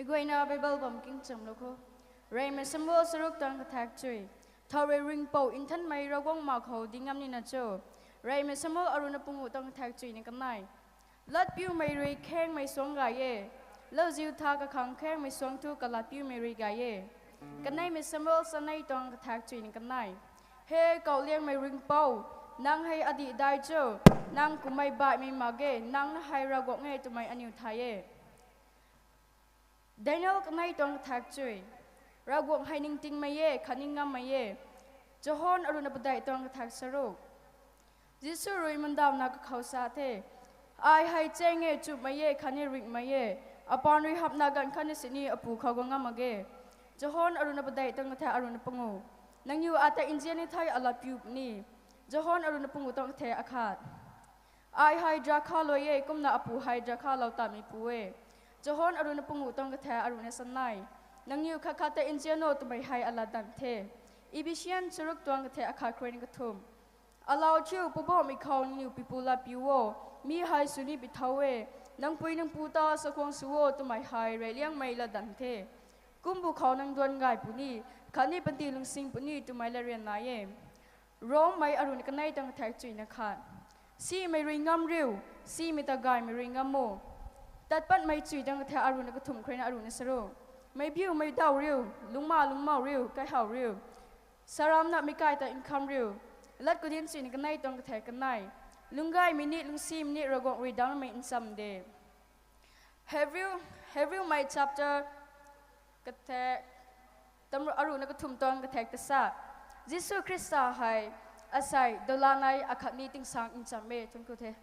Mấy người nào Bible bấm kinh chấm đâu cô. Ray mà xem vô sơ tăng cái thác chui. Thầu Ray ring po in thân mày ra quăng mạc hồ đi ngắm nhìn cho. Ray mà xem vô aruna pungu tăng cái thác chui này cái này. Lát piu mày Ray khen mày xuống gai ye. Lỡ diêu tha cái khang khen mày xuống thu cái lát piu mày Ray gai ye. Cái này mà xem vô sân này tăng cái thác chui này cái này. He cậu liang mày ring po. Nang hay adi dai cho. Nang kumay bai mày mage. Nang hay ra gọng nghe tụi mày anh yêu thay ye. Daniel cái này toàn thác chui, ra guộc hay ninh tinh mày ye, khăn ninh ngâm mày ye, John ở nơi đại toàn thác saro, Giêsu rồi mình đào na cái khâu sa thế, ai hay chơi nghe chụp mày ye, khăn ninh ring mày ye, upon rồi hấp na gan khăn ninh sini apu khâu găng ngâm mage, John ở nơi đại toàn thác ở nơi pangu, nang yu ata Indian ni thay ala piu ni, John ở nơi pangu toàn thác akhat, ai hay drakha lo ye, kum na apu hay drakha lau tami puwe. Johon aruna pungu tong katha aruna sanai nang yu kha khate injeno to mai hai ala dan the ibisian churuk tong katha akha kren kathum allow chu pobo mi khon new people la piwo mi hai suni bithawe nang pui nang puta sakwang suwo to mai hai re liang mai la dan the kumbu khon nang don gai puni khani panti lung sing puni to mai la rian na ye Rongmei aruna kanai tong katha chui na khan si mai ringam riu si mi ta gai mai ringam mo Tát bắt mấy chuyện đang theo aruna cái thùng khen aruna saro, mấy biu mấy đau riu, lung mau riu, cái hào riu, saram nạp mấy cái tại income riu, lát có điên chuyện cái này đang theo cái này, lung gai minute lung sim minute rồi gọng read down mấy in someday. Have you my chapter cái theo tâm aruna cái thùng toàn cái theo cái sa, Jesus Christa hay asai dolanai akhat ni ting sang in someday chúng tôi thế.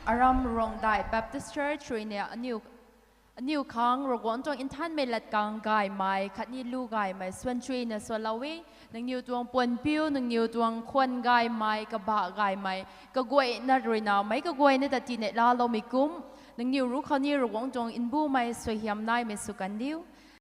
Aram Rongdai Baptist Church Rene a new Kang Rogwon in Tan Melat Kang Gai Mai Katni Lu Gai Mai Swan Tree na Swalawi nang new tuang Pon Piu nang new tuang Kwan Gai Mai Kaba Gai Mai Kagway na Rina Mai Kagway na Tatinet La Lomikum nang new Rukani Rogwon in Bu Mai Sohiam Nai Mesukandiu